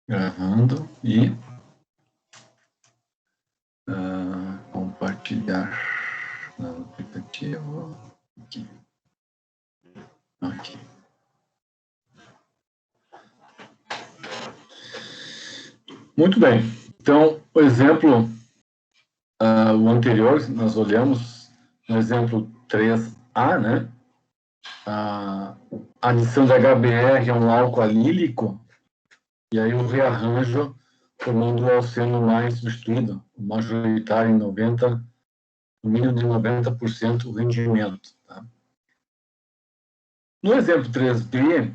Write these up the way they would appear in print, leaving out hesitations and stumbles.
Gravando e compartilhar no aplicativo. Aqui. Aqui. Muito bem. Então, o exemplo, o anterior, nós olhamos no exemplo 3A, né? A adição de HBr é um álcool alílico, e aí o rearranjo formando o alceno mais substituído, o majoritário em 90%, no mínimo de 90% o rendimento. Tá? No exemplo 3B,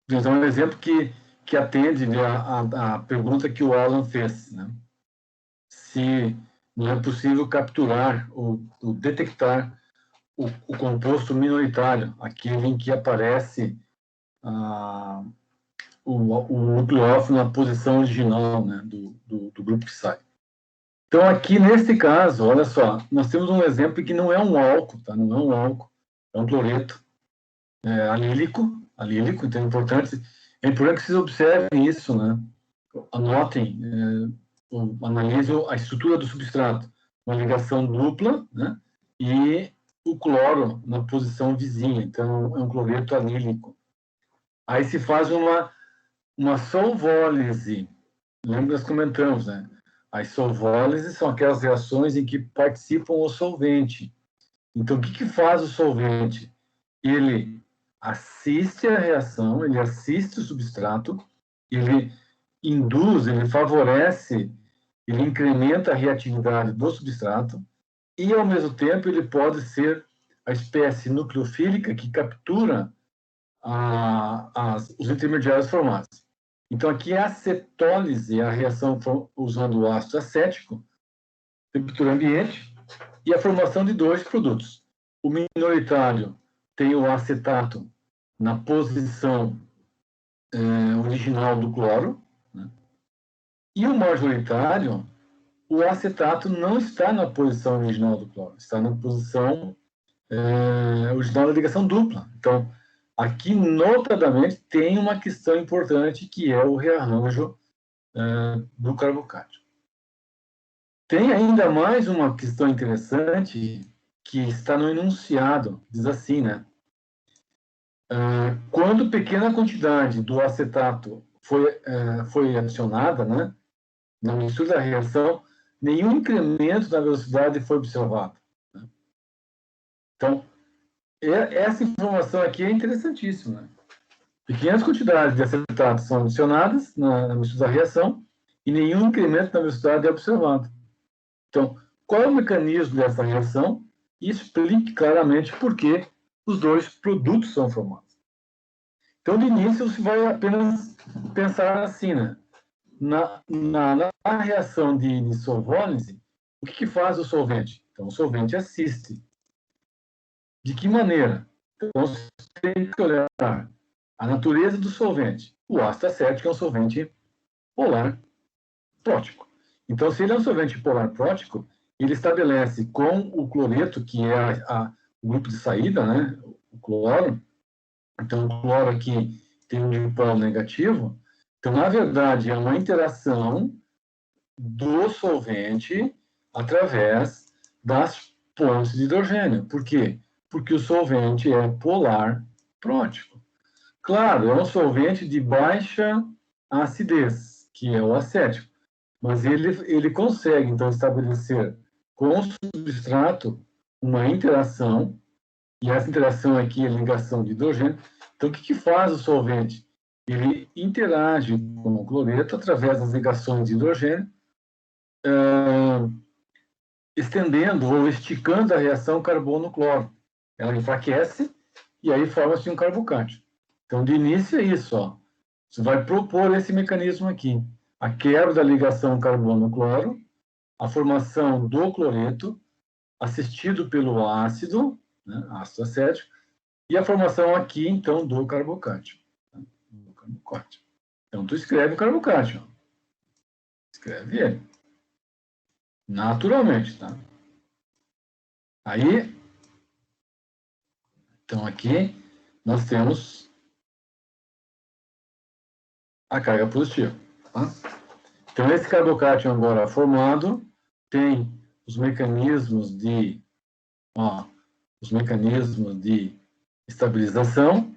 então, é um exemplo que atende, né, a pergunta que o Alan fez, né? Se não é possível capturar ou detectar o composto minoritário, aquele em que aparece o nucleófilo na posição original, né, do grupo que sai. Então, aqui, nesse caso, olha só, nós temos um exemplo que não é um álcool, tá? Não é um álcool, é um cloreto alílico, então é importante que vocês observem isso, né? Anotem, analisem a estrutura do substrato, uma ligação dupla, né? E o cloro na posição vizinha, então é um cloreto alílico. Aí se faz uma solvólise, lembra que nós comentamos, né? As solvólises são aquelas reações em que participam o solvente. Então, o que faz o solvente? Ele assiste a reação, ele assiste o substrato, ele induz, ele favorece, ele incrementa a reatividade do substrato e, ao mesmo tempo, ele pode ser a espécie nucleofílica que captura os intermediários formados. Então, aqui a acetólise é a reação usando o ácido acético, temperatura ambiente, e a formação de dois produtos. O minoritário tem o acetato na posição original do cloro, né? E o majoritário, o acetato não está na posição original do cloro, está na posição original da ligação dupla. Então, aqui, notadamente, tem uma questão importante, que é o rearranjo do carbocato. Tem ainda mais uma questão interessante que está no enunciado, diz assim, né? Quando pequena quantidade do acetato foi adicionada, né, na mistura da reação, nenhum incremento na velocidade foi observado. Né? Então, essa informação aqui é interessantíssima. Né? Pequenas quantidades de acetato são adicionadas na mistura da reação e nenhum incremento na velocidade é observado. Então, qual é o mecanismo dessa reação? E explique claramente por que os dois produtos são formados. Então, de início, você vai apenas pensar assim, né? Na reação de solvólise, o que faz o solvente? Então, o solvente assiste. De que maneira? Então, você tem que olhar a natureza do solvente. O ácido acético é um solvente polar prótico. Então, se ele é um solvente polar prótico, ele estabelece com o cloreto, que é o grupo de saída, né, o cloro. Então, o cloro aqui tem um dipolo negativo. Então, na verdade, é uma interação do solvente através das pontes de hidrogênio. Por quê? Porque o solvente é polar prótico. Claro, é um solvente de baixa acidez, que é o acético, mas ele consegue, então, estabelecer com o substrato uma interação, e essa interação aqui é ligação de hidrogênio. Então, o que faz o solvente? Ele interage com o cloreto através das ligações de hidrogênio, estendendo ou esticando a reação carbono-cloro. Ela enfraquece e aí forma-se um carbocátion. Então, de início é isso, ó. Você vai propor esse mecanismo aqui. A quebra da ligação carbono-cloro, a formação do cloreto, assistido pelo ácido, né, ácido acético, e a formação aqui, então, do carbocátion. Né, do carbocátion. Então, tu escreve o carbocátion. Escreve ele. Naturalmente, tá? Aí, então aqui nós temos a carga positiva. Tá? Então, esse carbocátion agora formado tem os mecanismos de estabilização,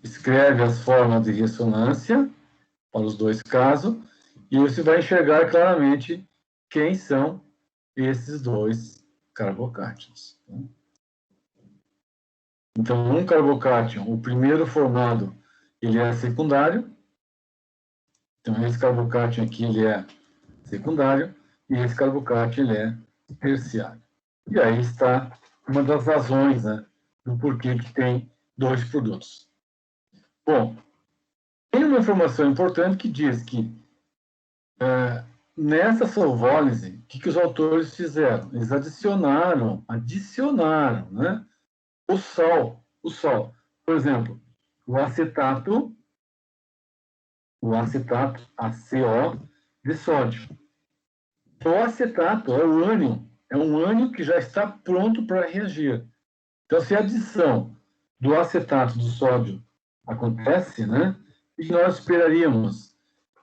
escreve as formas de ressonância para os dois casos, e você vai enxergar claramente quem são esses dois carbocátions. Então, um carbocátion, o primeiro formado, ele é secundário. Então, esse carbocátion aqui, ele é secundário, e esse carbocátion, ele é terciário. E aí está uma das razões, né, do porquê que tem dois produtos. Bom, tem uma informação importante que diz que nessa solvólise, o que os autores fizeram? Eles adicionaram, né, o sal. Por exemplo, o acetato, ACO, de sódio. O acetato é o ânion, que já está pronto para reagir. Então, se a adição do acetato do sódio acontece, né, e nós esperaríamos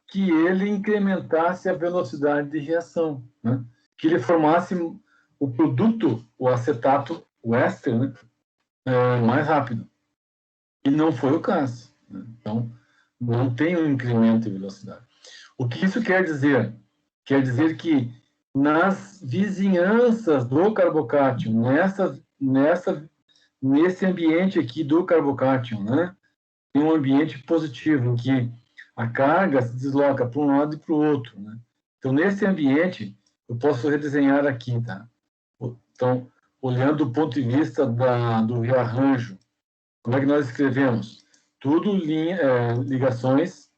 que ele incrementasse a velocidade de reação, né, que ele formasse o produto, o acetato, o éster, né, mais rápido. E não foi o caso. Né? Então, não tem um incremento de velocidade. O que isso quer dizer? Quer dizer que nas vizinhanças do carbocátion, nesse ambiente aqui do carbocátion, né, tem um ambiente positivo, em que a carga se desloca para um lado e para o outro. Né? Então, nesse ambiente, eu posso redesenhar aqui. Tá? Então, olhando do ponto de vista do rearranjo, como é que nós escrevemos? Tudo ligações.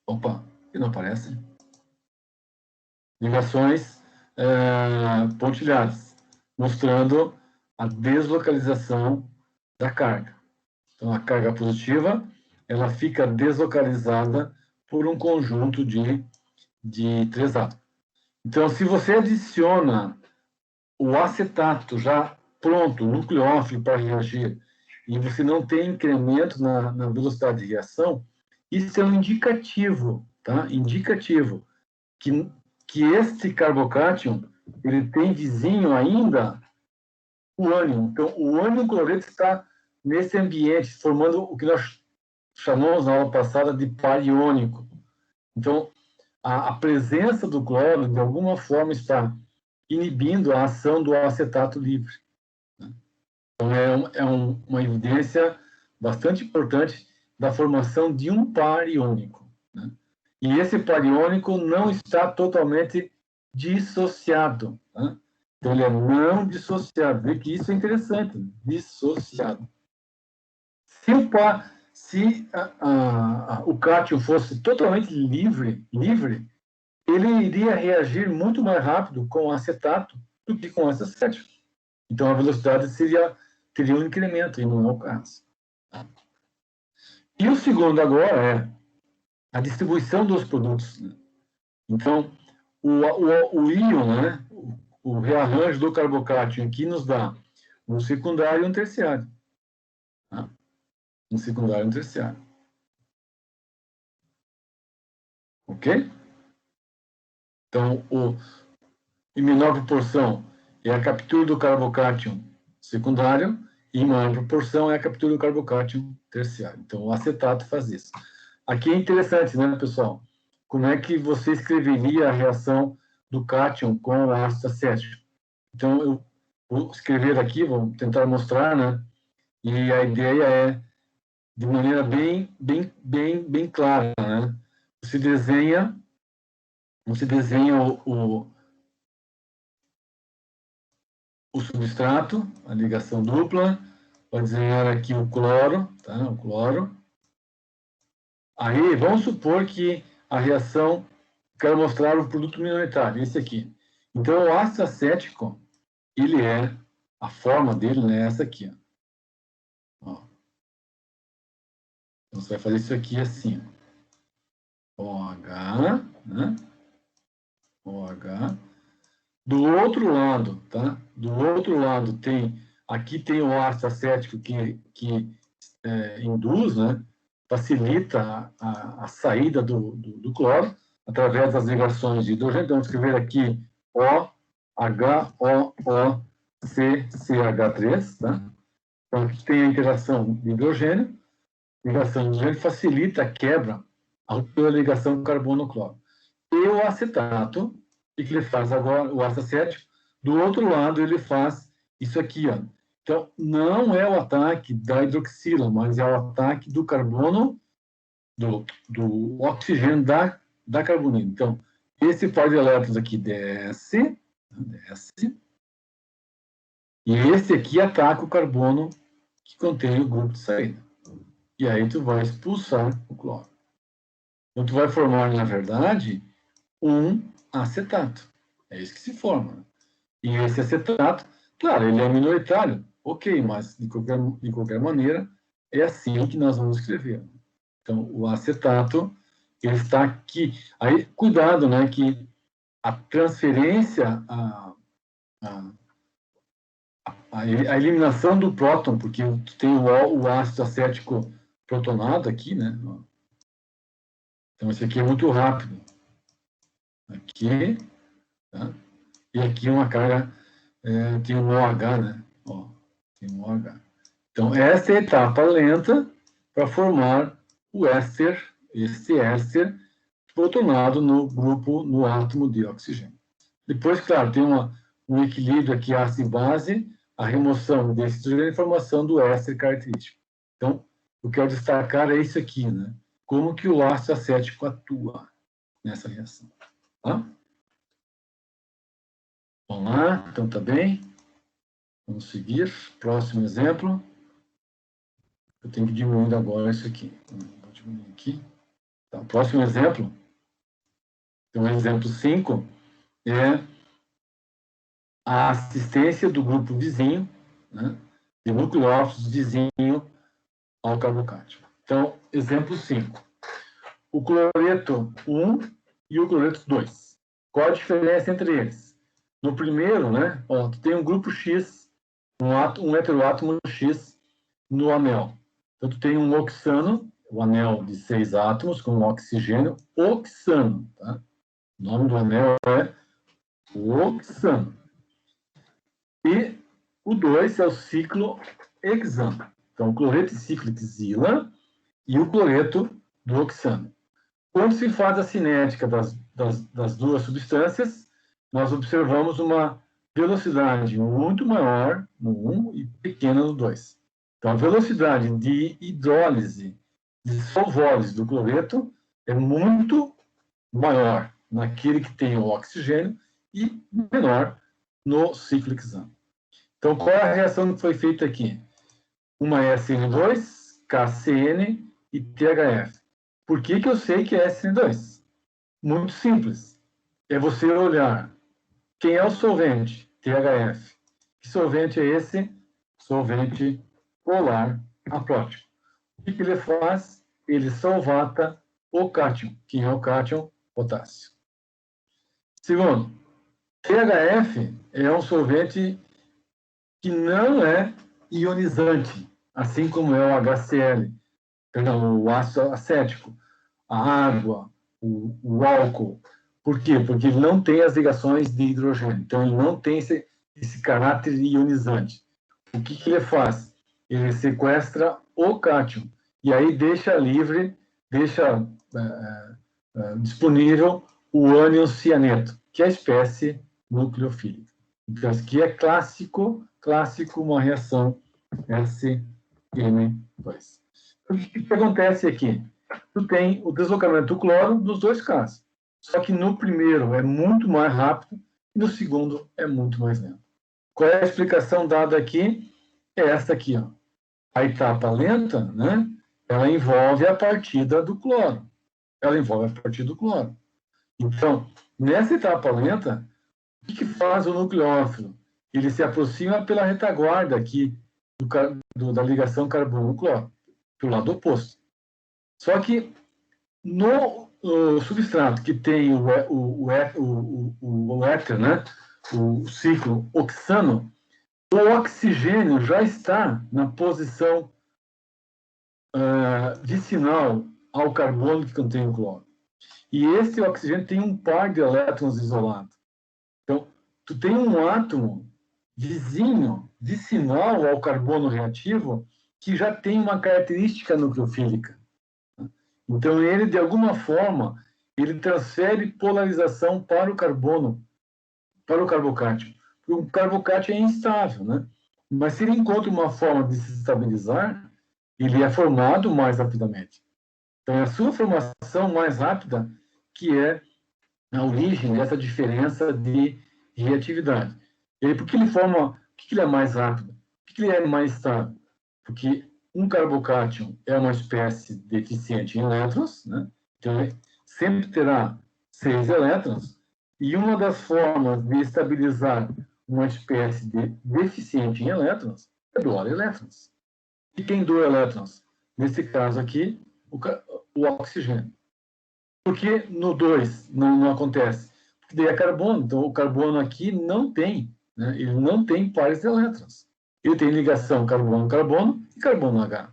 Opa, que não aparece. Ligações pontilhadas, mostrando a deslocalização da carga. Então, a carga positiva, ela fica deslocalizada por um conjunto de três átomos. Então, se você adiciona o acetato já pronto, nucleófilo para reagir, e você não tem incremento na velocidade de reação, isso é um indicativo, tá? Indicativo que este carbocátion, ele tem vizinho ainda o ânion. Então, o ânion cloreto está nesse ambiente, formando o que nós chamamos na aula passada de par iônico. Então, a presença do cloro, de alguma forma, está inibindo a ação do acetato livre. Então, uma evidência bastante importante da formação de um par iônico. Né? E esse par iônico não está totalmente dissociado. Né? Então, ele é não dissociado. Vê que isso é interessante, dissociado. Se o cátion fosse totalmente livre, ele iria reagir muito mais rápido com o acetato do que com o acético. Então, a velocidade teria um incremento, e não é o caso. E o segundo agora é a distribuição dos produtos. Né? Então, o íon, né? O rearranjo do carbocátion aqui nos dá um secundário e um terciário. Tá? Um secundário e um terciário. Ok? Então, em menor proporção é a captura do carbocátion secundário e em maior proporção é a captura do carbocátion terciário. Então, o acetato faz isso. Aqui é interessante, né, pessoal? Como é que você escreveria a reação do cátion com o ácido acético? Então, eu vou escrever aqui, vou tentar mostrar, né? E a ideia é de maneira bem clara, né? Você desenha o substrato, a ligação dupla, vai desenhar aqui o cloro, tá? O cloro. Aí, vamos supor que a reação, quero mostrar o produto minoritário, esse aqui. Então, o ácido acético, a forma dele, né, é essa aqui. Ó. Então, você vai fazer isso aqui assim. OH, né? OH. Do outro lado, tá? Do outro lado aqui tem o ácido acético que induz, né, facilita a saída do cloro através das ligações de hidrogênio. Então, vamos escrever aqui OH-OO-CCH3, tá? Então, aqui tem a interação de hidrogênio. Ligação de hidrogênio facilita a quebra, a ruptura da ligação carbono-cloro. E o acetato, o que ele faz agora? O ácido acético, do outro lado, ele faz isso aqui, ó. Então, não é o ataque da hidroxila, mas é o ataque do carbono, do oxigênio da carbonila. Então, esse par de elétrons aqui desce, e esse aqui ataca o carbono que contém o grupo de saída. E aí tu vai expulsar o cloro. Então, tu vai formar, na verdade, um acetato. É isso que se forma. E esse acetato, claro, ele é minoritário, ok, mas de qualquer maneira, é assim que nós vamos escrever. Então, o acetato, ele está aqui. Aí, cuidado, né, que a transferência, a eliminação do próton, porque tu tem o ácido acético protonado aqui, né? Então, esse aqui é muito rápido. Aqui, tá? E aqui uma carga, tem um OH, né? Ó, tem um OH. Então, essa é a etapa lenta para formar o éster, esse éster protonado no átomo de oxigênio. Depois, claro, tem um equilíbrio aqui ácido e base, a remoção desse hidrogênio e a formação do éster característico. Então, o que eu quero destacar é isso aqui, né? Como que o ácido acético atua nessa reação. Tá? Vamos lá, então tá bem. Vamos seguir. Próximo exemplo. Eu tenho que diminuir agora isso aqui. Vou diminuir aqui. Tá, próximo exemplo. Então, exemplo 5 é a assistência do grupo vizinho, né, de nucleófilos vizinho ao carbocátion. Então, exemplo 5. O cloreto 1 e o cloreto 2. Qual a diferença entre eles? No primeiro, né, ó, tu tem um grupo X, um heteroátomo X no anel. Então, tu tem um oxano, o anel de 6 átomos, com um oxigênio, oxano. Tá? O nome do anel é oxano. E o 2 é o ciclo hexano. Então, o cloreto cíclico xila e o cloreto do oxano. Quando se faz a cinética das duas substâncias, nós observamos uma velocidade muito maior no 1 e pequena no 2. Então, a velocidade de hidrólise, de solvólise do cloreto é muito maior naquele que tem o oxigênio e menor no ciclo hexano. Então, qual é a reação que foi feita aqui? Uma SN2, KCN e THF. Por que eu sei que é SN2? Muito simples. É você olhar quem é o solvente, THF. Que solvente é esse? Solvente polar aprótico. O que ele faz? Ele solvata o cátion. Quem é o cátion? Potássio. Segundo, THF é um solvente que não é ionizante, assim como é o HCl, perdão, o ácido acético, a água, o álcool. Por quê? Porque ele não tem as ligações de hidrogênio, então ele não tem esse caráter ionizante. O que ele faz? Ele sequestra o cátion e aí deixa livre, deixa disponível o ânion cianeto, que é a espécie nucleofílica. Então, isso aqui é clássico, uma reação SN2. O que acontece aqui? Tu tem o deslocamento do cloro nos dois casos. Só que no primeiro é muito mais rápido e no segundo é muito mais lento. Qual é a explicação dada aqui? É esta aqui, ó. A etapa lenta, né? Ela envolve a partida do cloro. Então, nessa etapa lenta, o que faz o nucleófilo? Ele se aproxima pela retaguarda aqui da ligação carbono-cloro, pelo lado oposto. Só que no substrato que tem o éter, né? O ciclo oxano, o oxigênio já está na posição vicinal ao carbono que contém o cloro. E esse oxigênio tem um par de elétrons isolado. Então, tu tem um átomo vicinal ao carbono reativo, que já tem uma característica nucleofílica. Então, ele, de alguma forma, ele transfere polarização para o carbono, para o carbocátio. O carbocátio é instável, né? Mas se ele encontra uma forma de se estabilizar, ele é formado mais rapidamente. Então, é a sua formação mais rápida que é a origem dessa diferença de reatividade. E aí, por que ele forma... Por que ele é mais rápido? Por que ele é mais estável? Porque um carbocátion é uma espécie deficiente em elétrons, né? Então, ele sempre terá 6 elétrons, e uma das formas de estabilizar uma espécie de deficiente em elétrons é doar elétrons. E quem doa elétrons? Nesse caso aqui, o oxigênio. Por que no 2 não acontece? Porque daí é carbono, então o carbono aqui não tem, né? Ele não tem pares de elétrons. Ele tem ligação carbono-carbono e carbono-H.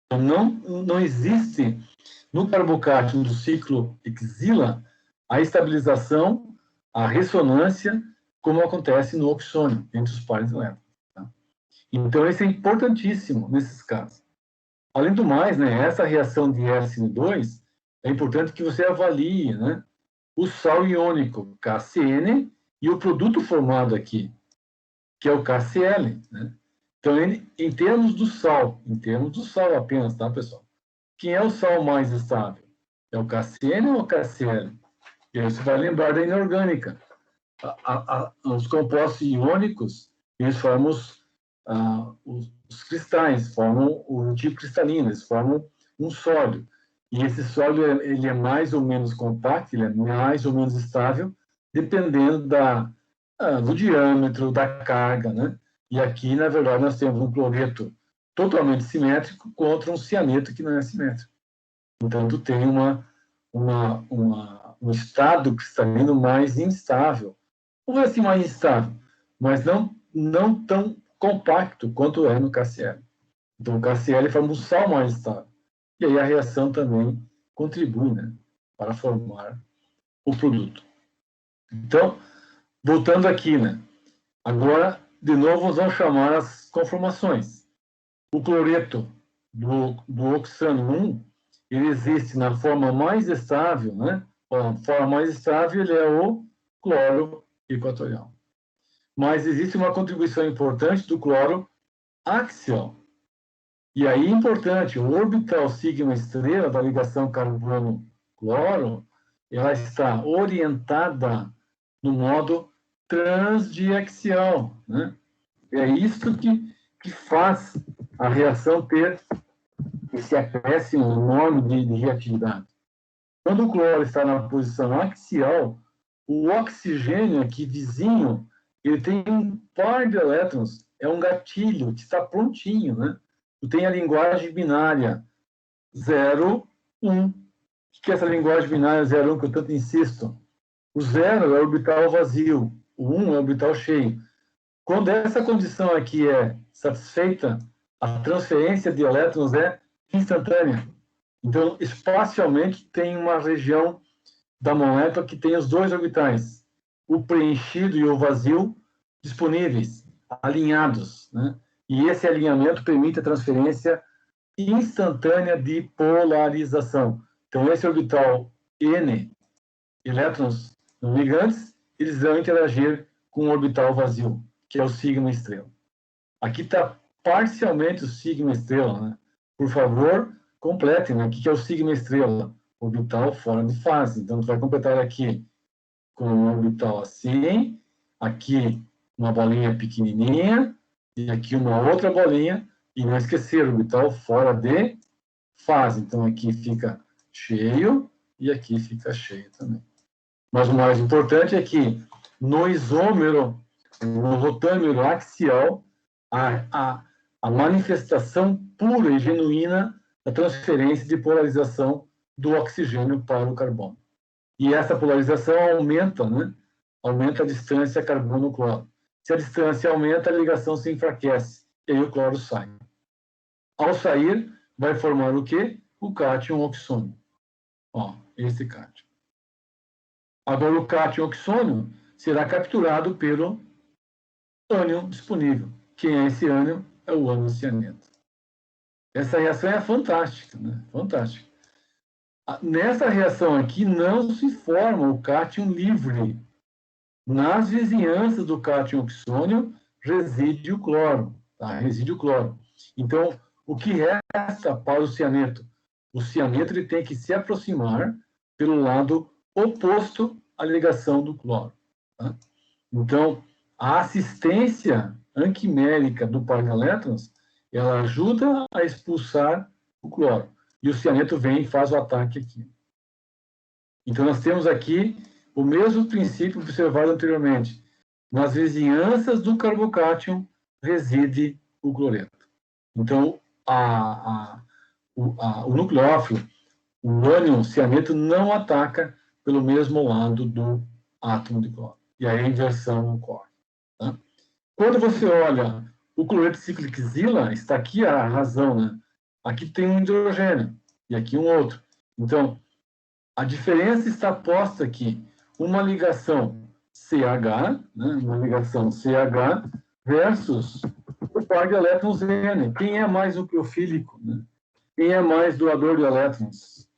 Então não existe no carbocátio do ciclo Xila a estabilização, a ressonância, como acontece no oxônio, entre os pares de elétrons. Tá? Então, isso é importantíssimo nesses casos. Além do mais, né, essa reação de SN2, é importante que você avalie, né, o sal iônico, KCN, e o produto formado aqui, que é o KCl. Né? Então, em termos do sal apenas, tá, pessoal? Quem é o sal mais estável? É o KCN ou o KCl? E aí você vai lembrar da inorgânica. Os compostos iônicos, eles formam os cristais, formam o tipo cristalino, eles formam um sólido. E esse sólido ele é mais ou menos compacto, ele é mais ou menos estável, dependendo do diâmetro, da carga, né? E aqui, na verdade, nós temos um cloreto totalmente simétrico contra um cianeto que não é simétrico. Então, tu tem um estado cristalino mais instável. Não é assim mais instável, mas não tão compacto quanto é no KCl. Então, o KCl forma um sal mais estável. E aí a reação também contribui, né, para formar o produto. Então, voltando aqui, né, agora, de novo, vamos chamar as conformações. O cloreto do oxano 1, ele existe na forma mais estável, né? A forma mais estável ele é o cloro equatorial. Mas existe uma contribuição importante do cloro axial. E aí, importante, o orbital sigma estrela da ligação carbono-cloro, ela está orientada no modo transdiaxial, né? É isso que faz a reação ter esse acréscimo enorme de reatividade. Quando o cloro está na posição axial, o oxigênio aqui vizinho, ele tem um par de elétrons, é um gatilho que está prontinho, né? Tu tem a linguagem binária 0, 1. O que é essa linguagem binária 0, 1 que eu tanto insisto? O 0 é o orbital vazio, o 1 é o orbital cheio. Quando essa condição aqui é satisfeita, a transferência de elétrons é instantânea. Então, espacialmente, tem uma região da molécula que tem os dois orbitais, o preenchido e o vazio, disponíveis, alinhados. Né? E esse alinhamento permite a transferência instantânea de polarização. Então, esse orbital N, elétrons não ligantes, eles vão interagir com o orbital vazio, que é o sigma estrela. Aqui está parcialmente o sigma estrela. Né? Por favor, completem. Né? O que é o sigma estrela? Orbital fora de fase. Então, tu vai completar aqui com um orbital assim, aqui uma bolinha pequenininha, e aqui uma outra bolinha, e não esquecer, orbital fora de fase. Então, aqui fica cheio, e aqui fica cheio também. Mas o mais importante é que no isômero, no rotâmero axial, a manifestação pura e genuína da transferência de polarização do oxigênio para o carbono. E essa polarização aumenta, né? Aumenta a distância carbono-cloro. Se a distância aumenta, a ligação se enfraquece, e aí o cloro sai. Ao sair, vai formar o quê? O cátion oxônio. Ó, esse cátion. Agora, o cátion oxônio será capturado pelo ânion disponível. Quem é esse ânion? É o ânion cianeto. Essa reação é fantástica, né? Fantástica. Nessa reação aqui não se forma o cátion livre. Nas vizinhanças do cátion oxônio reside o cloro. Tá? Reside o cloro. Então, o que resta para o cianeto? O cianeto ele tem que se aproximar pelo lado oposto à ligação do cloro. Tá? Então, a assistência anquimérica do par de elétrons, ela ajuda a expulsar o cloro. E o cianeto vem e faz o ataque aqui. Então, nós temos aqui o mesmo princípio observado anteriormente. Nas vizinhanças do carbocátion reside o cloreto. Então, o nucleófilo, o ânion cianeto, não ataca pelo mesmo lado do átomo de cloro. E aí a inversão ocorre. Tá? Quando você olha o cloreto cicliquizila, está aqui a razão, né? Aqui tem um hidrogênio e aqui um outro. Então, a diferença está posta aqui. Uma ligação CH, né? Uma ligação CH versus o par de elétrons N. Quem é mais nucleofílico? Né? Quem é mais doador de elétrons?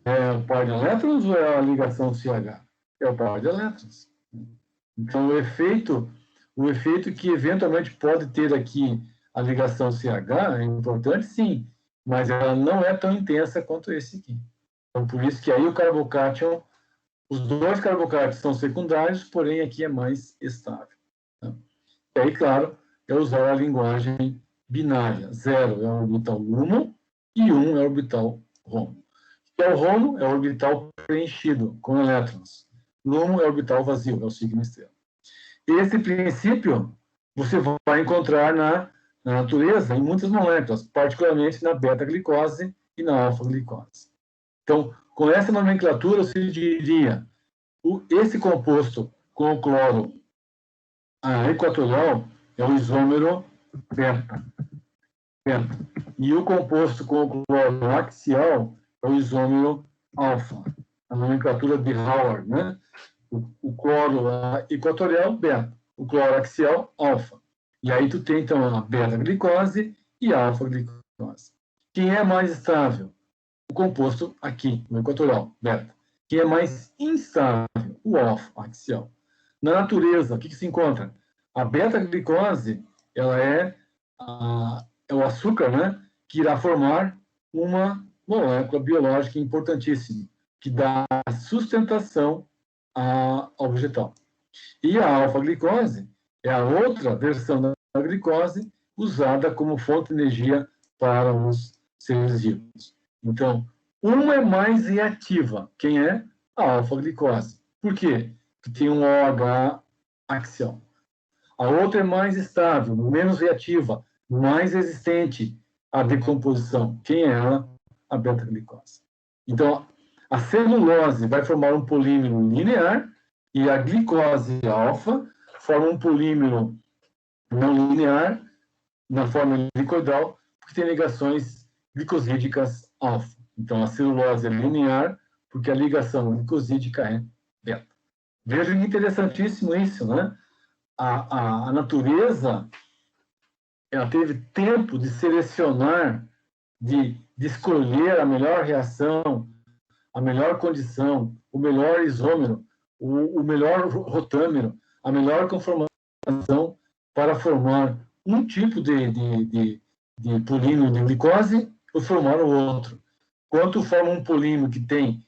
É o par de elétrons ou é a ligação CH? É o par de elétrons. Então, o efeito que eventualmente pode ter aqui a ligação CH é importante, sim, mas ela não é tão intensa quanto esse aqui. Então, por isso que aí o carbocátion, os dois carbocátions são secundários, porém aqui é mais estável. Tá? E aí, claro, é usar a linguagem binária. 0 é o orbital LUMO e 1 é o orbital HOMO. O que é o HOMO? É o orbital preenchido com elétrons. LUMO é o orbital vazio, é o signo estrela. Esse princípio você vai encontrar na natureza em muitas moléculas, particularmente na beta-glicose e na alfa-glicose. Então, com essa nomenclatura, você diria esse composto com o cloro equatorial é o isômero beta. E o composto com o cloro axial é o isômero alfa. A nomenclatura de Howard, né? O cloro equatorial, beta. O cloro axial, alfa. E aí tu tem, então, a beta-glicose e a alfa-glicose. Quem é mais estável? O composto aqui, no equatorial, beta. Quem é mais instável? O alfa-axial. Na natureza, o que se encontra? A beta-glicose, ela é o açúcar, né? Que irá formar uma molécula biológica importantíssima, que dá sustentação ao vegetal. E a alfa-glicose é a outra versão da glicose usada como fonte de energia para os seres vivos. Então, uma é mais reativa. Quem é? A alfa-glicose. Por quê? Porque tem um OH axial. A outra é mais estável, menos reativa, mais resistente à decomposição. Quem é ela? A beta-glicose. Então, a celulose vai formar um polímero linear e a glicose alfa forma um polímero não linear na forma glicoidal, porque tem ligações glicosídicas alfa. Então, a celulose é linear porque a ligação glicosídica é beta. Veja que interessantíssimo isso, né? A natureza, ela teve tempo de selecionar, de escolher a melhor reação, a melhor condição, o melhor isômero, o melhor rotâmero, a melhor conformação para formar um tipo de polímero de glicose ou formar o outro. Quando forma um polímero que tem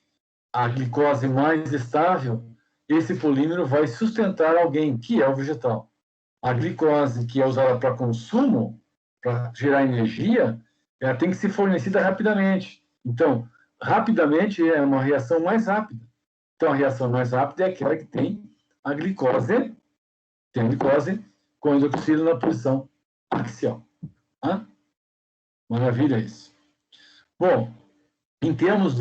a glicose mais estável, esse polímero vai sustentar alguém, que é o vegetal. A glicose, que é usada para consumo, para gerar energia, ela tem que ser fornecida rapidamente. Então, rapidamente é uma reação mais rápida. Então, a reação mais rápida é aquela que tem a glicose com hidroxilo na posição axial. Ah? Maravilha isso. Bom, em termos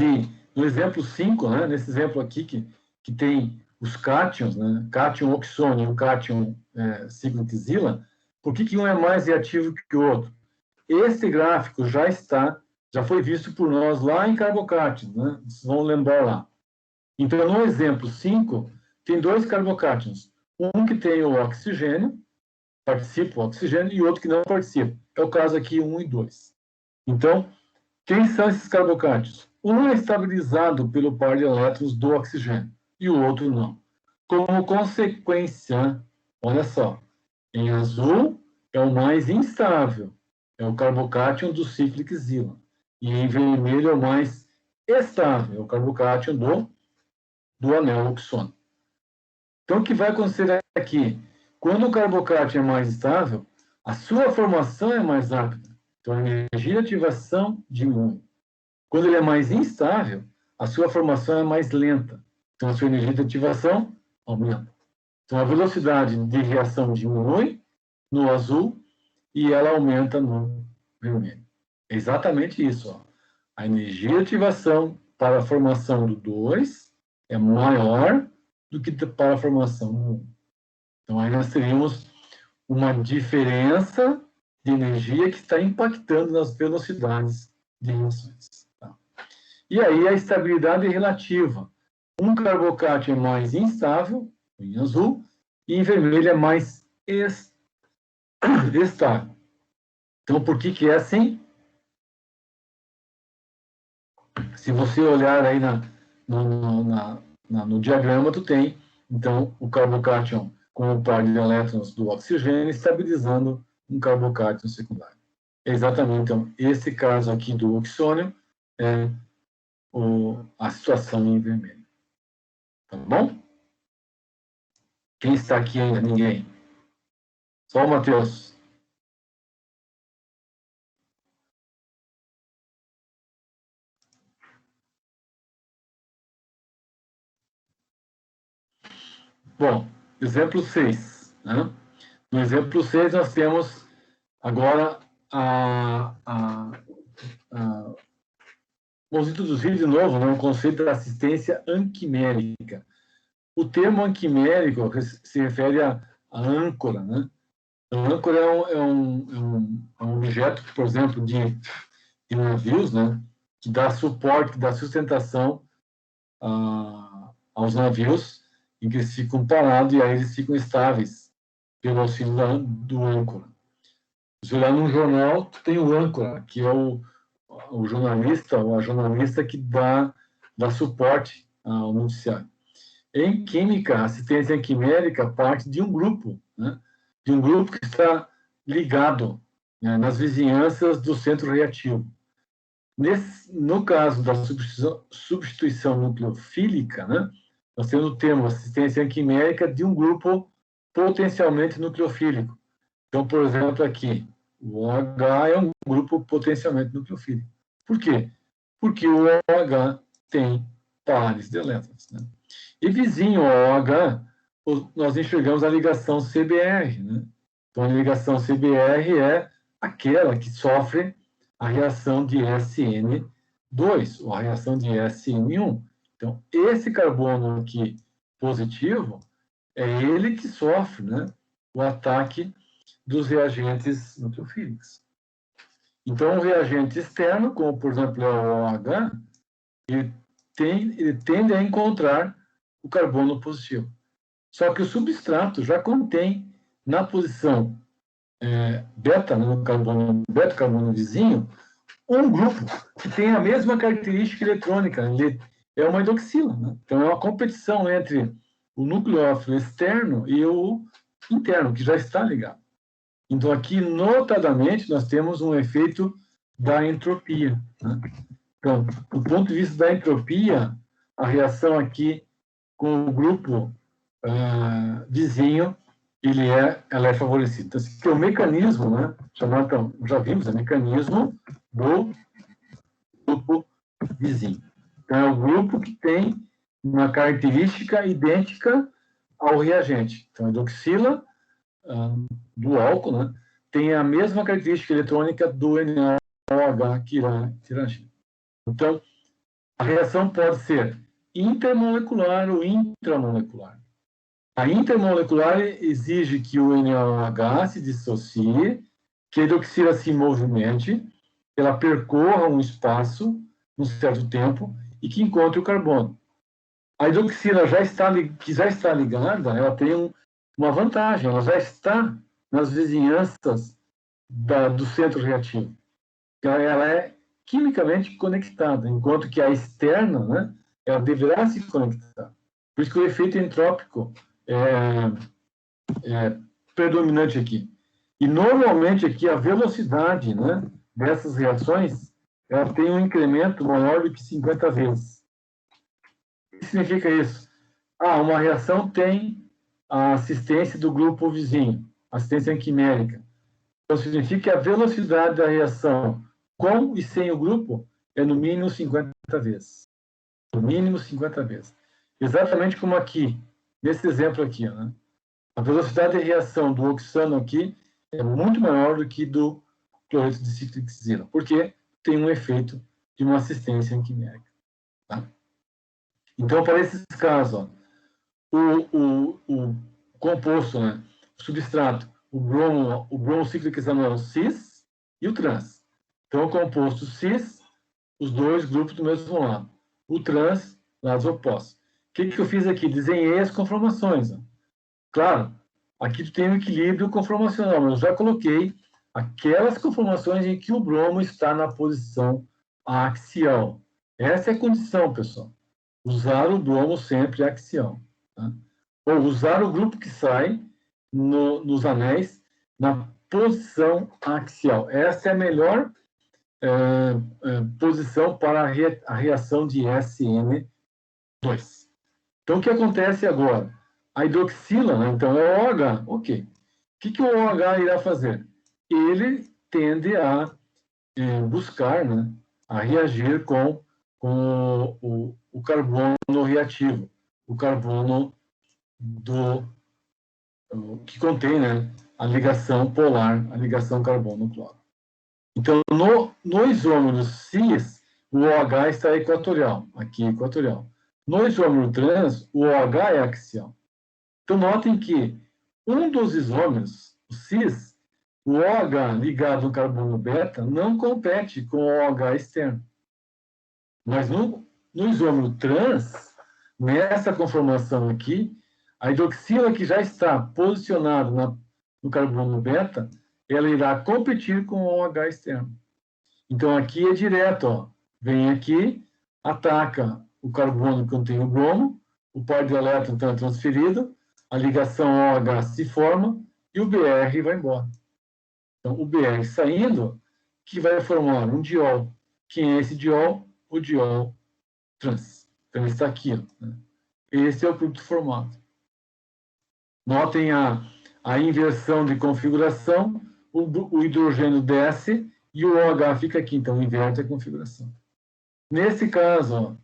no exemplo 5, né, nesse exemplo aqui que tem os cátions, né, cátion oxônio e o cátion cicloxila, por que um é mais reativo que o outro? esse gráfico já foi visto por nós lá em carbocátions, né? Vocês vão lembrar lá. Então, no exemplo 5, tem 2 carbocátions. Um que tem o oxigênio, participa o oxigênio, e outro que não participa. É o caso aqui 1 e 2. Então, quem são esses carbocátions? Um é estabilizado pelo par de elétrons do oxigênio, e o outro não. Como consequência, olha só, em azul é o mais instável, é o carbocátion do cyclic Zeeland. E em vermelho é o mais estável, é o carbocátion do anel oxônico. Então, o que vai acontecer aqui? Quando o carbocátion é mais estável, a sua formação é mais rápida. Então, a energia de ativação diminui. Quando ele é mais instável, a sua formação é mais lenta. Então, a sua energia de ativação aumenta. Então, a velocidade de reação diminui no azul e ela aumenta no vermelho. É exatamente isso. Ó. A energia de ativação para a formação do 2 é maior do que para a formação do 1. Então, aí nós teríamos uma diferença de energia que está impactando nas velocidades de reações. Tá? E aí a estabilidade relativa. Um carbocátion é mais instável, em azul, e em vermelho é mais estável. Então, por que é assim? Se você olhar aí no diagrama, tu tem, então, o carbocátion com o par de elétrons do oxigênio estabilizando um carbocátion secundário. É exatamente, então, esse caso aqui do oxônio é a situação em vermelho. Tá bom? Quem está aqui ainda? Ninguém. Só o Matheus. Bom, exemplo 6. Né? No exemplo 6, nós temos agora vamos introduzir de novo, né, o conceito da assistência anquimérica. O termo anquimérico se refere à âncora. Né? A âncora é um objeto, por exemplo, de navios, né, que dá suporte, dá sustentação aos navios, em que eles ficam parados e aí eles ficam estáveis pelo auxílio do âncora. Se olhar num jornal, tem o âncora, que é o jornalista ou a jornalista que dá suporte ao noticiário. Em química, a assistência quimérica parte de um grupo, né? De um grupo que está ligado, né, nas vizinhanças do centro reativo. No caso da substituição nucleofílica, né, nós temos o termo assistência quimérica de um grupo potencialmente nucleofílico. Então, por exemplo, aqui, o OH é um grupo potencialmente nucleofílico. Por quê? Porque o OH tem pares de elétrons. Né? E vizinho ao OH, nós enxergamos a ligação CBr. Né? Então, a ligação CBr é aquela que sofre a reação de SN2, ou a reação de SN1. Então, esse carbono aqui positivo, é ele que sofre, né, o ataque dos reagentes nucleofílicos. Então, o reagente externo, como por exemplo é o OH, ele tende a encontrar o carbono positivo. Só que o substrato já contém, na posição beta, no beta-carbono vizinho, um grupo que tem a mesma característica eletrônica. Ele é uma hidroxila. Né? Então, é uma competição entre o nucleófilo externo e o interno, que já está ligado. Então, aqui, notadamente, nós temos um efeito da entropia. Né? Então, do ponto de vista da entropia, a reação aqui com o grupo vizinho, ela é favorecida. Então, esse aqui é o mecanismo, né? Chamado, então, já vimos, é o mecanismo do grupo vizinho. Então, é o grupo que tem uma característica idêntica ao reagente. Então, a hidroxila do álcool, né, tem a mesma característica eletrônica do NaOH que irá agir. Então, a reação pode ser intermolecular ou intramolecular. A intermolecular exige que o NaOH se dissocie, que a hidroxila se movimente, ela percorra um espaço, um certo tempo, e que encontre o carbono. A hidroxila que já está ligada, ela tem uma vantagem, ela já está nas vizinhanças do centro reativo. Ela é quimicamente conectada, enquanto que a externa, né, ela deverá se conectar. Por isso que o efeito entrópico é predominante aqui. E, normalmente, aqui, a velocidade, né, dessas reações, ela tem um incremento maior do que 50 vezes. O que significa isso? Uma reação tem a assistência do grupo vizinho, assistência quimérica. Então, significa que a velocidade da reação com e sem o grupo é no mínimo 50 vezes. No mínimo 50 vezes. Exatamente como aqui, nesse exemplo aqui, né? A velocidade de reação do oxano aqui é muito maior do que do cloreto de ciclohexila, porque tem um efeito de uma assistência quimérica. Tá? Então, para esses casos, o composto, né, o substrato, o bromo ciclohexanol cis e o trans. Então, o composto cis, os dois grupos do mesmo lado. O trans, lados opostos. O que eu fiz aqui? Desenhei as conformações. Ó. Claro, aqui tu tem um equilíbrio conformacional, mas eu já coloquei aquelas conformações em que o bromo está na posição axial. Essa é a condição, pessoal. Usar o bromo sempre axial. Tá? Ou usar o grupo que sai nos anéis na posição axial. Essa é a melhor posição para a reação de SN2. Então, o que acontece agora? A hidroxila, né? Então, é o OH. Ok. O que o OH irá fazer? Ele tende a buscar, né, a reagir com o carbono reativo, o carbono que contém, né, a ligação polar, a ligação carbono-cloro. Então, no isômero cis, o OH está equatorial, aqui equatorial. No isômero trans, o OH é axial. Então, notem que um dos isômeros, o cis, o OH ligado ao carbono beta, não compete com o OH externo. Mas no isômero trans, nessa conformação aqui, a hidroxila que já está posicionada no carbono beta, ela irá competir com o OH externo. Então, aqui é direto, ó. Vem aqui, ataca o carbono que contém o bromo, o par de elétron então é transferido, a ligação OH se forma e o BR vai embora. Então, o BR saindo, que vai formar um diol. Quem é esse diol? O diol trans. Então, ele está aqui. Ó, né? Esse é o produto formado. Notem a inversão de configuração, o hidrogênio desce e o OH fica aqui, então inverte a configuração. Nesse caso,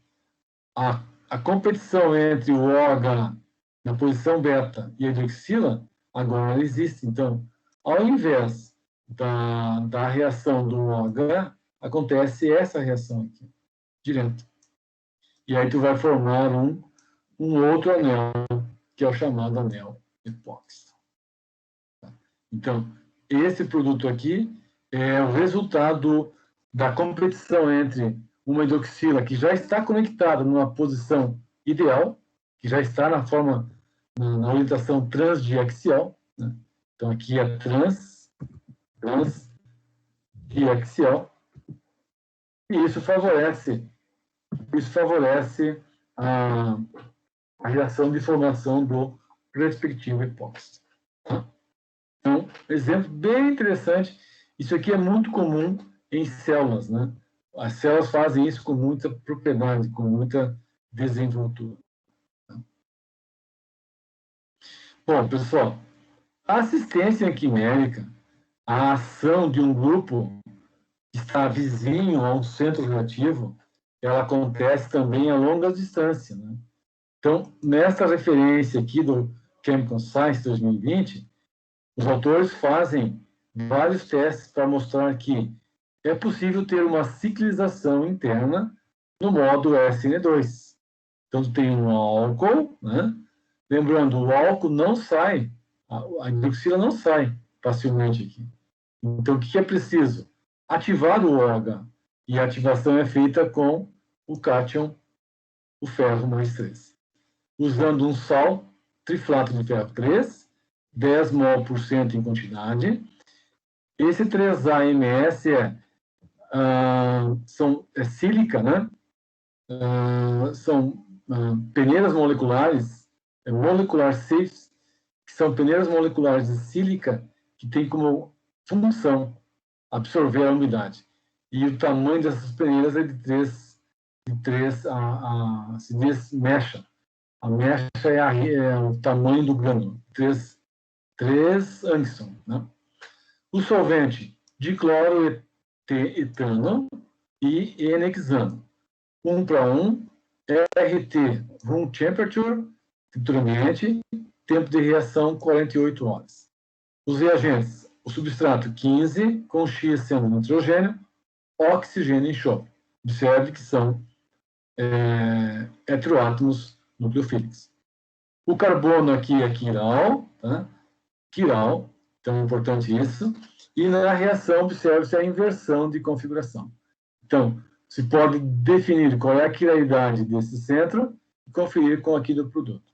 ó, a competição entre o OH na posição beta e a hidroxila agora existe. Então, ao invés da reação do OH, acontece essa reação aqui, direto. E aí tu vai formar um outro anel, que é o chamado anel epóxi. Então, esse produto aqui é o resultado da competição entre uma hidroxila que já está conectada numa posição ideal, que já está na orientação transdiaxial, né? Então, aqui é transdiaxial, e isso favorece a reação de formação do respectivo epóxi. Então, exemplo bem interessante. Isso aqui é muito comum em células, né? As células fazem isso com muita propriedade, com muita desenvoltura. Bom, pessoal, a assistência quimérica, a ação de um grupo que está vizinho a um centro reativo, ela acontece também a longa distância, né? Então, nessa referência aqui do Chemical Science 2020, os autores fazem vários testes para mostrar que é possível ter uma ciclização interna no modo SN2. Então, tem um álcool, né? Lembrando, o álcool não sai, a hidroxila não sai facilmente aqui. Então, o que é preciso? Ativar o OH. E a ativação é feita com o cátion, o ferro mais 3. Usando um sal triflato de ferro 3, 10 mol por cento em quantidade. Esse 3-AMS é sílica, né? São peneiras moleculares, molecular safes, que são peneiras moleculares de sílica que tem como função absorver a umidade. E o tamanho dessas peneiras é de 3 se diz mecha. A mecha é o tamanho do grânulo, 3 Angstrom, né? O solvente dicloro etano e N-hexano. 1:1, RT, room temperature, temperatura ambiente, tempo de reação 48 horas. Os reagentes, o substrato 15, com X sendo nitrogênio, oxigênio e enxofre. Observe que são heteroátomos nucleofílicos. O carbono aqui é quiral, tá? Quiral, então é importante isso. E na reação, observe-se a inversão de configuração. Então, se pode definir qual é a quiralidade desse centro e conferir com aqui do produto.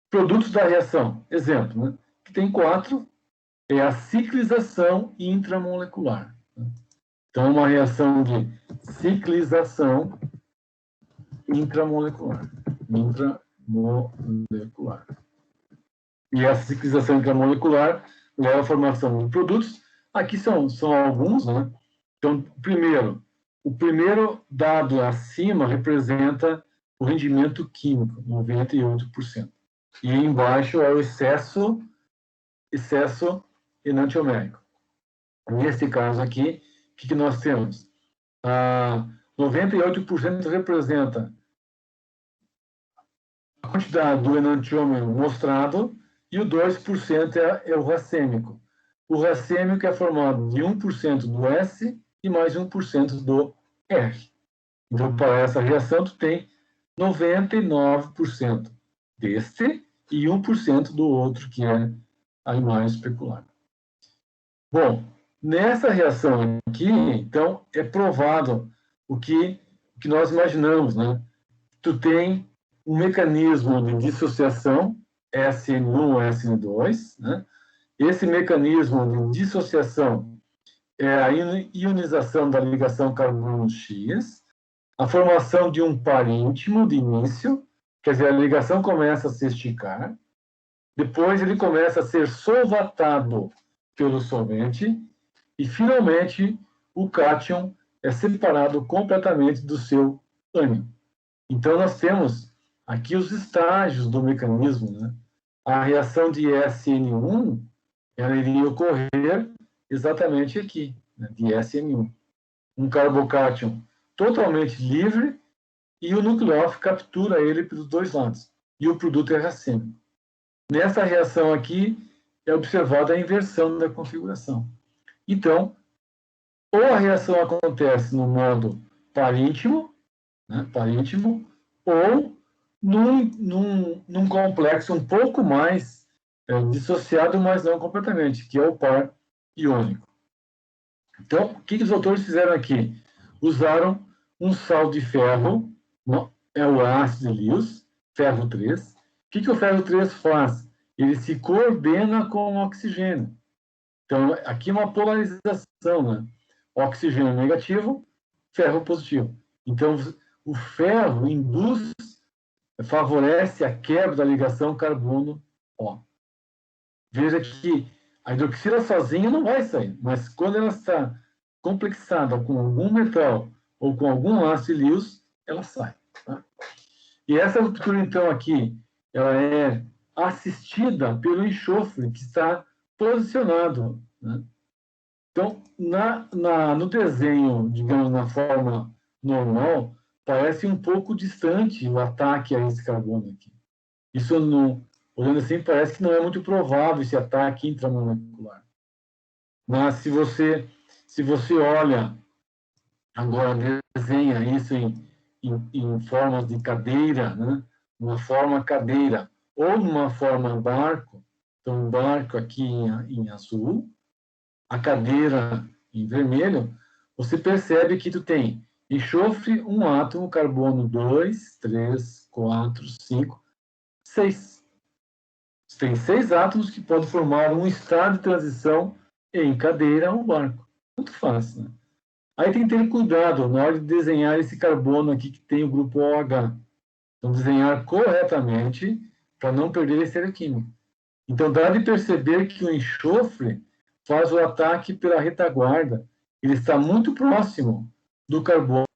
Produtos da reação, exemplo, né? Que tem 4, é a ciclização intramolecular. Então, uma reação de ciclização intramolecular. E essa ciclização intramolecular leva à formação de produtos. Aqui são alguns, né? Então, o primeiro dado acima representa o rendimento químico, 98%. E embaixo é o excesso enantiomérico. Nesse caso aqui, o que nós temos? 98% representa a quantidade do enantiômero mostrado e o 2% é o racêmico. O racêmico é formado de 1% do S e mais 1% do R. Então, para essa reação, tu tem 99% deste e 1% do outro, que é a imagem especular. Bom, nessa reação aqui, então, é provado o que nós imaginamos, né? Tu tem um mecanismo de dissociação, SN1, SN2, né? Esse mecanismo de dissociação é a ionização da ligação carbono-X, a formação de um par íntimo de início, quer dizer, a ligação começa a se esticar, depois ele começa a ser solvatado pelo solvente, e finalmente o cátion é separado completamente do seu ânion. Então nós temos aqui os estágios do mecanismo, né? A reação de SN1, ela iria ocorrer exatamente aqui, né? De SN1. Um carbocátion totalmente livre e o nucleófilo captura ele pelos dois lados. E o produto é racêmico. Nessa reação aqui é observada a inversão da configuração. Então, ou a reação acontece no modo paríntimo, né, paríntimo, ou num complexo um pouco mais dissociado, mas não completamente, que é o par iônico. Então, o que os autores fizeram aqui? Usaram um sal de ferro, é o ácido de Lewis, ferro 3. O que o ferro 3 faz? Ele se coordena com o oxigênio. Então, aqui é uma polarização, né? Oxigênio negativo, ferro positivo. Então, o ferro favorece a quebra da ligação carbono-O. Veja que a hidroxila sozinha não vai sair, mas quando ela está complexada com algum metal ou com algum ácido de Lewis, ela sai. Tá? E essa ruptura, então, aqui, ela é assistida pelo enxofre que está posicionado. Né? Então, no desenho, digamos, na forma normal, parece um pouco distante o ataque a esse carbono aqui. Isso, olhando assim, parece que não é muito provável esse ataque intramolecular. Mas se você olha, agora desenha isso em formas de cadeira, né? Uma forma cadeira, ou numa forma barco, então um barco aqui em azul, a cadeira em vermelho, você percebe que tu tem enxofre, um átomo, carbono 2, 3, 4, 5, 6. Você tem 6 átomos que podem formar um estado de transição em cadeira ou barco. Muito fácil, né? Aí tem que ter cuidado na hora de desenhar esse carbono aqui que tem o grupo OH. Então, desenhar corretamente para não perder a esteira química. Então, dá de perceber que o enxofre faz o ataque pela retaguarda. Ele está muito próximo do carbono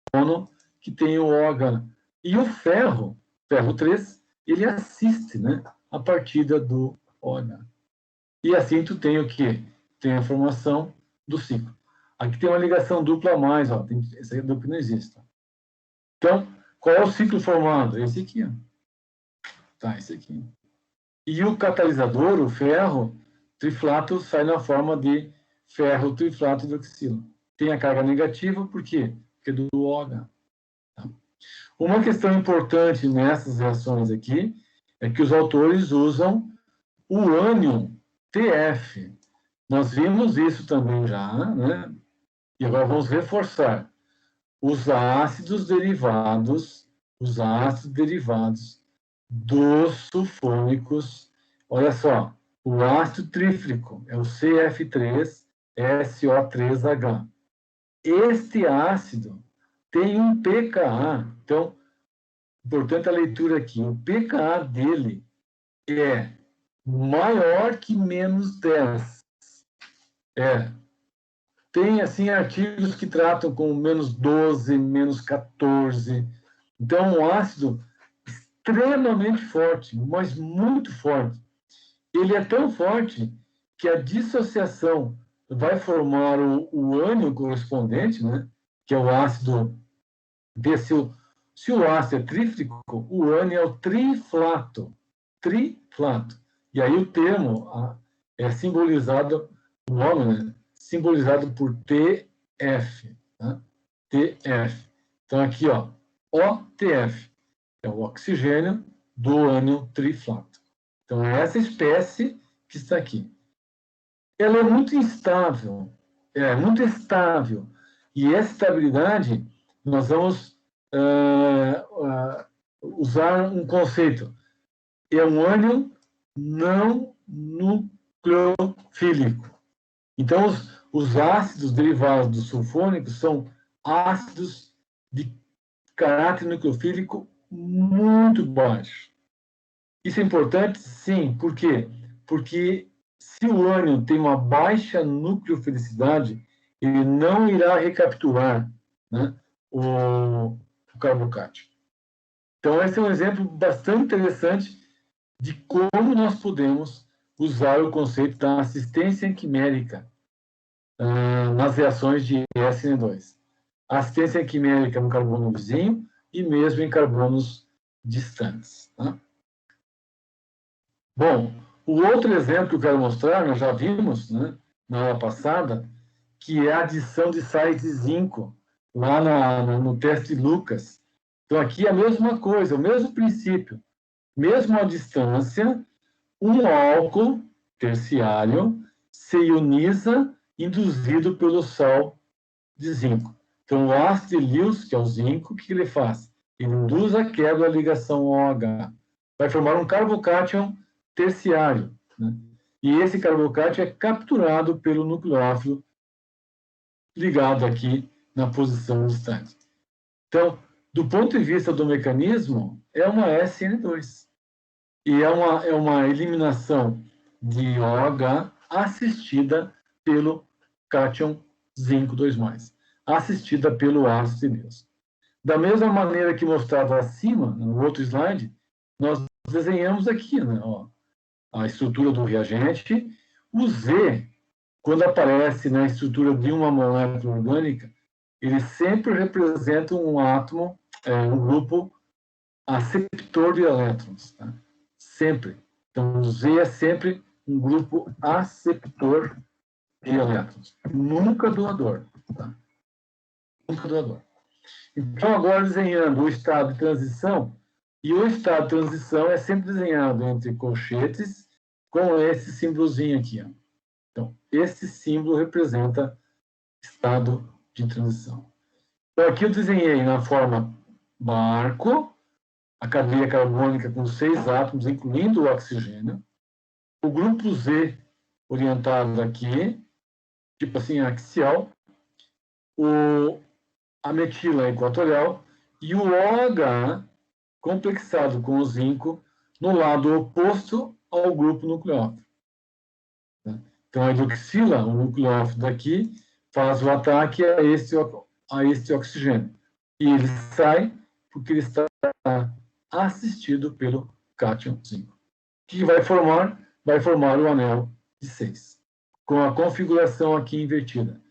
que tem o OH. E o ferro 3, ele assiste, né, a partida do OH. E assim tu tem o quê? Tem a formação do ciclo. Aqui tem uma ligação dupla a mais, ó. Essa dupla não existe. Então, qual é o ciclo formado? Esse aqui, ó. Tá, esse aqui. E o catalisador, o ferro triflato, sai na forma de ferro triflato de oxilo. Tem a carga negativa, por quê? Porque é do OH. Tá? Uma questão importante nessas reações aqui é que os autores usam o ânion TF. Nós vimos isso também já, né? E agora vamos reforçar. Os ácidos derivados dos sulfônicos, olha só, o ácido tríflico é o CF3SO3H. Este ácido tem um pKa, então, importante a leitura aqui, o pKa dele é maior que menos 10. Tem, assim, artigos que tratam com menos 12, menos 14. Então, um ácido extremamente forte, mas muito forte. Ele é tão forte que a dissociação vai formar o ânion correspondente, né? Que é o ácido se o ácido é tríflico, o ânion é o triflato. Triflato. E aí o termo é simbolizado, o nome, né? Simbolizado por TF. Tá? TF. Então, aqui, ó, OTF. É o oxigênio do ânion triflato. Então, é essa espécie que está aqui. Ela é muito instável, muito estável. E essa estabilidade, nós vamos usar um conceito. É um ânion não nucleofílico. Então, os ácidos derivados dos sulfônicos são ácidos de caráter nucleofílico muito baixo. Isso é importante? Sim. Por quê? Porque se o ânion tem uma baixa nucleofilicidade, ele não irá recapturar, né, o carbocátion. Então, esse é um exemplo bastante interessante de como nós podemos usar o conceito da assistência quimérica nas reações de SN2. Assistência quimérica no carbono vizinho e mesmo em carbonos distantes. Tá? Bom, o outro exemplo que eu quero mostrar, nós já vimos, né, na aula passada, que é a adição de sais de zinco, lá no teste Lucas. Então, aqui é a mesma coisa, o mesmo princípio. Mesmo à distância, um álcool terciário se ioniza induzido pelo sal de zinco. Então, o ácido de Lewis, que é o zinco, o que ele faz? Ele induz a quebra da ligação OH. Vai formar um carbocátion terciário. Né? E esse carbocátion é capturado pelo nucleófilo ligado aqui na posição distante. Então, do ponto de vista do mecanismo, é uma SN2. E é uma eliminação de OH assistida pelo cátion zinco 2+, assistida pelo ácido de Lewis. Da mesma maneira que mostrado acima, no outro slide, nós desenhamos aqui, né, ó, a estrutura do reagente. O Z, quando aparece na estrutura de uma molécula orgânica, ele sempre representa um átomo, um grupo aceptor de elétrons. Tá? Sempre. Então, o Z é sempre um grupo aceptor de elétrons. Nunca doador. Tá? Nunca doador. Então, agora desenhando o estado de transição, e o estado de transição é sempre desenhado entre colchetes com esse símbolozinho aqui. Ó. Então, esse símbolo representa estado de transição. Então, aqui eu desenhei na forma barco, a cadeia carbônica com 6 átomos, incluindo o oxigênio, o grupo Z orientado aqui, tipo assim, axial, a metila equatorial e o OH complexado com o zinco no lado oposto ao grupo nucleófilo. Então, a hidroxila, o nucleófilo daqui, faz o ataque a este oxigênio. E ele sai porque ele está assistido pelo cátion 5. O que vai formar? Vai formar o anel de 6, com a configuração aqui invertida.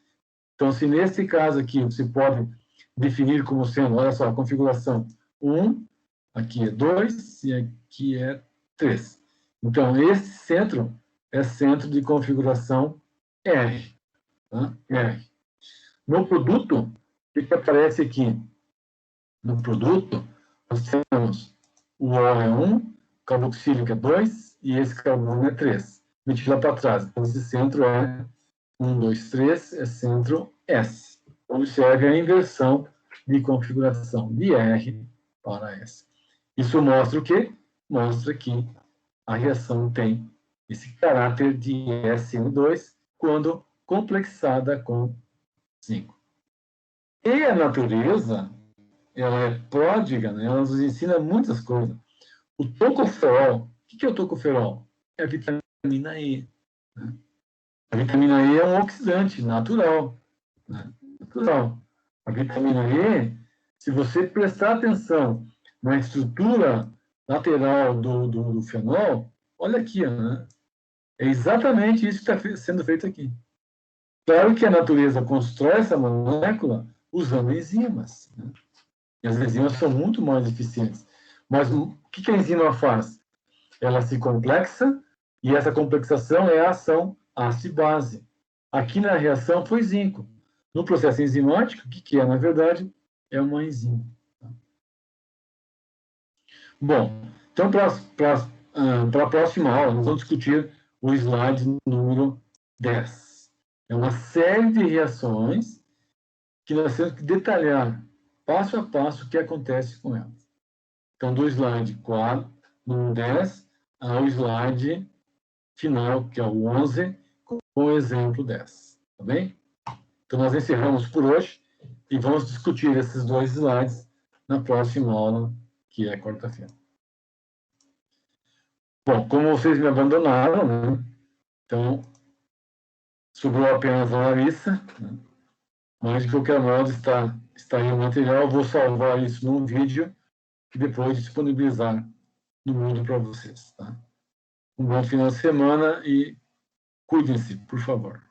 Então, se nesse caso aqui você pode definir como sendo, olha só, a configuração 1, aqui é 2 e aqui é 3. Então, esse centro é centro de configuração R. Tá? R. No produto, o que aparece aqui? No produto, nós temos o O é 1, carboxílico é 2 e esse carbono é 3. Metila para trás. Então, esse centro é 1, 2, 3, é centro S. Observe a inversão de configuração de R para S. Isso mostra o quê? Mostra que a reação tem esse caráter de SN2 quando complexada com 5. E a natureza, ela é pródiga, né? Ela nos ensina muitas coisas. O tocoferol, o que é o tocoferol? É a vitamina E. Né? A vitamina E é um oxidante natural. Né? Natural. A vitamina E, se você prestar atenção na estrutura lateral do fenol, olha aqui, né? É exatamente isso que está sendo feito aqui. Claro que a natureza constrói essa molécula usando enzimas. Né? E as enzimas são muito mais eficientes. Mas o que a enzima faz? Ela se complexa e essa complexação é a ação ácido-base. Aqui na reação foi zinco. No processo enzimático, o que é, na verdade? É uma enzima. Bom, então, para a próxima aula, nós vamos discutir o slide número 10. É uma série de reações que nós temos que detalhar passo a passo o que acontece com elas. Então, do slide 4, número 10, ao slide final, que é o 11, com o exemplo 10. Tá bem? Então, nós encerramos por hoje e vamos discutir esses 2 slides na próxima aula, que é quarta-feira. Bom, como vocês me abandonaram, né? Então, sobrou apenas a Larissa, né? Mas, de qualquer modo, está aí o material. Eu vou salvar isso num vídeo e depois disponibilizar no mundo para vocês. Tá? Um bom final de semana e cuidem-se, por favor.